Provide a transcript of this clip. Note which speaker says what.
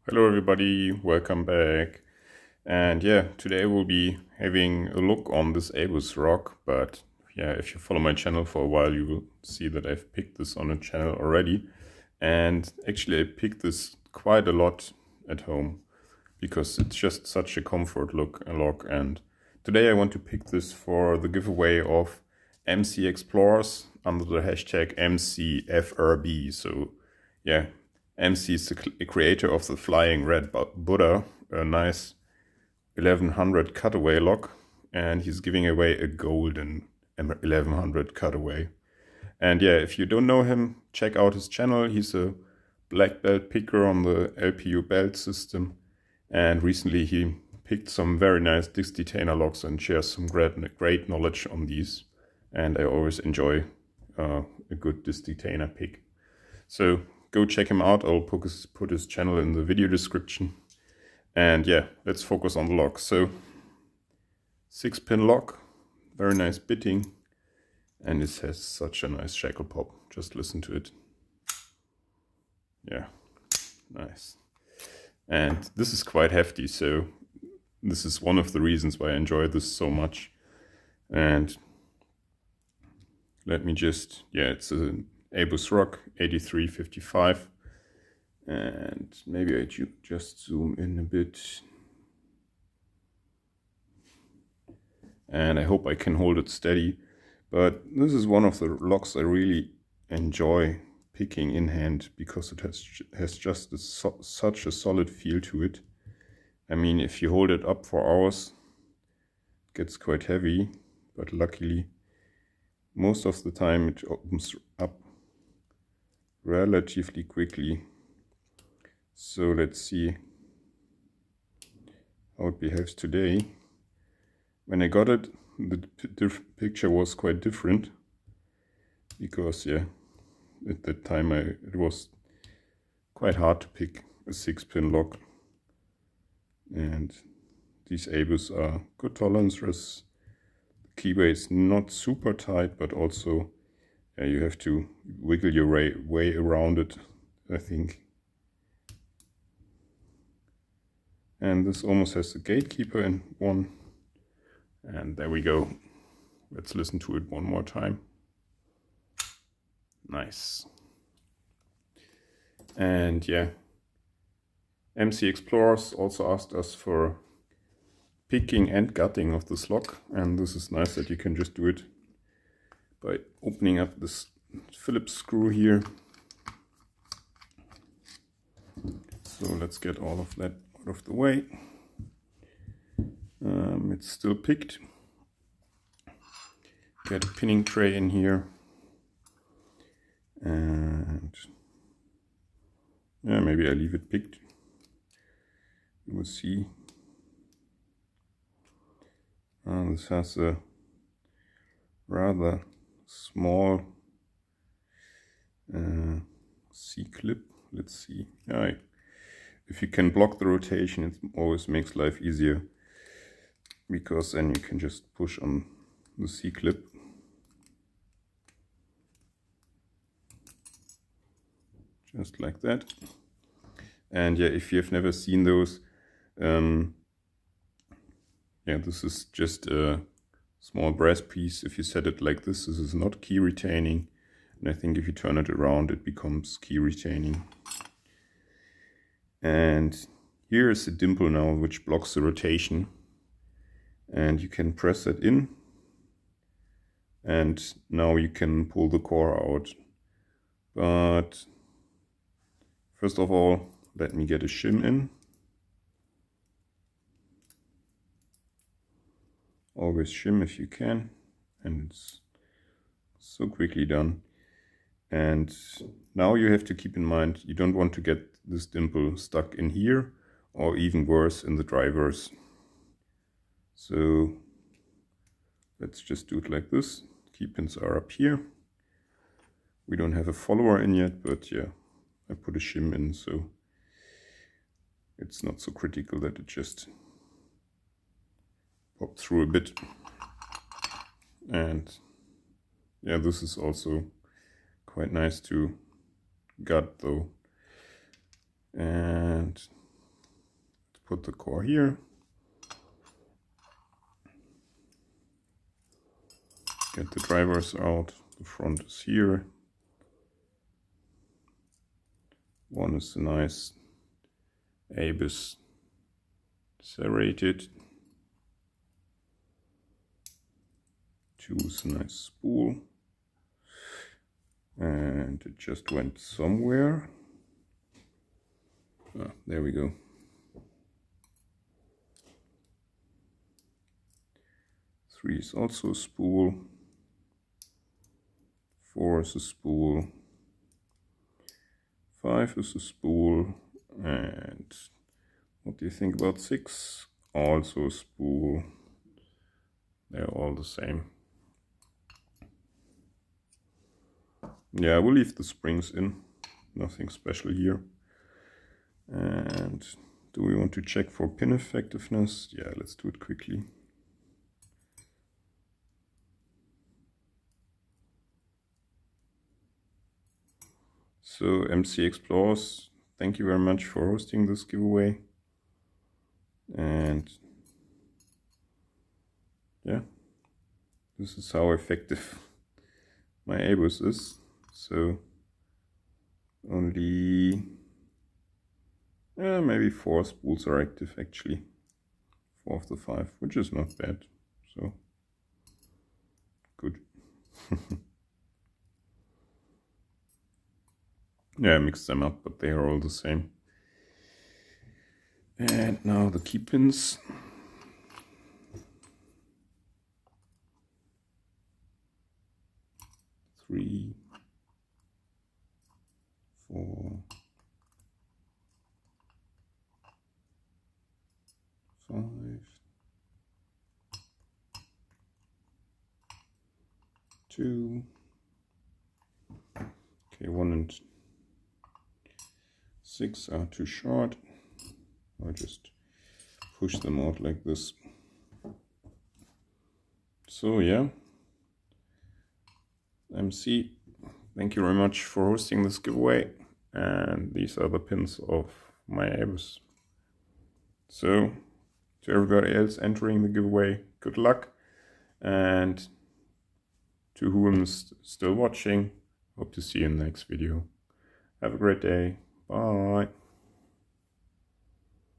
Speaker 1: Hello everybody, welcome back. And yeah, today we'll be having a look on this ABUS rock, but yeah, if you follow my channel for a while, you will see that I've picked this on a channel already. And actually I picked this quite a lot at home because it's just such a comfort look and today I want to pick this for the giveaway of MC Explorers under the hashtag MCFRB. So yeah, MC is the creator of the Flying Red Buddha, a nice 1100 cutaway lock, and he's giving away a golden 1100 cutaway. And yeah, if you don't know him, check out his channel. He's a black belt picker on the LPU belt system, and recently he picked some very nice disc-detainer locks and shares some great knowledge on these. And I always enjoy a good disc-detainer pick. So go check him out. I'll put his channel in the video description. And yeah, let's focus on the lock. So 6-pin lock, very nice bitting, and it has such a nice shackle pop. Just listen to it. Yeah, nice. And this is quite hefty, so this is one of the reasons why I enjoy this so much. And let me just, yeah, it's an ABUS rock 8355. And maybe I just zoom in a bit. And I hope I can hold it steady. But this is one of the locks I really enjoy picking in hand because it has just such a solid feel to it. I mean, if you hold it up for hours, it gets quite heavy, but luckily most of the time it opens up relatively quickly. So let's see how it behaves today. When I got it, the picture was quite different because yeah, at that time it was quite hard to pick a 6-pin lock, and these ABUS are good tolerances. The keyway is not super tight, but also you have to wiggle your way around it, I think. And this almost has the gatekeeper in one. And there we go. Let's listen to it one more time. Nice. And yeah, MC Explorers also asked us for picking and gutting of this lock. And this is nice that you can just do it by opening up this Phillips screw here. So let's get all of that out of the way. It's still picked. Get a pinning tray in here, and yeah, maybe I leave it picked. You will see. This has a rather small C-clip. Let's see. Yeah, if you can block the rotation, it always makes life easier, because then you can just push on the C-clip. Just like that. And yeah, if you have never seen those, yeah, this is just a small brass piece. If you set it like this is not key retaining. And I think if you turn it around, it becomes key retaining. And here is a dimple now, which blocks the rotation. And you can press it in. And now you can pull the core out. But first of all, let me get a shim in. Always shim if you can. And it's so quickly done. And now you have to keep in mind, you don't want to get this dimple stuck in here, or even worse, in the drivers. So let's just do it like this. Key pins are up here. We don't have a follower in yet, but yeah, I put a shim in, so it's not so critical that it just popped through a bit. And yeah, this is also quite nice to gut though. And put the core here. Get the drivers out. The front is here. One is a nice ABUS serrated. Two is a nice spool. And it just went somewhere. Ah, there we go. Three is also a spool. Four is a spool. Five is a spool. And what do you think about six? Also a spool. They're all the same. Yeah, we'll leave the springs in. Nothing special here. And do we want to check for pin effectiveness? Yeah, let's do it quickly. So MC Explorers, thank you very much for hosting this giveaway. And yeah, this is how effective my ABUS is. So only maybe 4 spools are active actually. 4 of the 5, which is not bad. So good. Yeah, I mixed them up, but they are all the same. And now the key pins. 3, 4, 5. Two. Okay, 1 and 6 are too short. I'll just push them out like this. So yeah, MC, thank you very much for hosting this giveaway. And these are the pins of my ABUS. So to everybody else entering the giveaway, good luck. And to whom is still watching, hope to see you in the next video. Have a great day. Bye.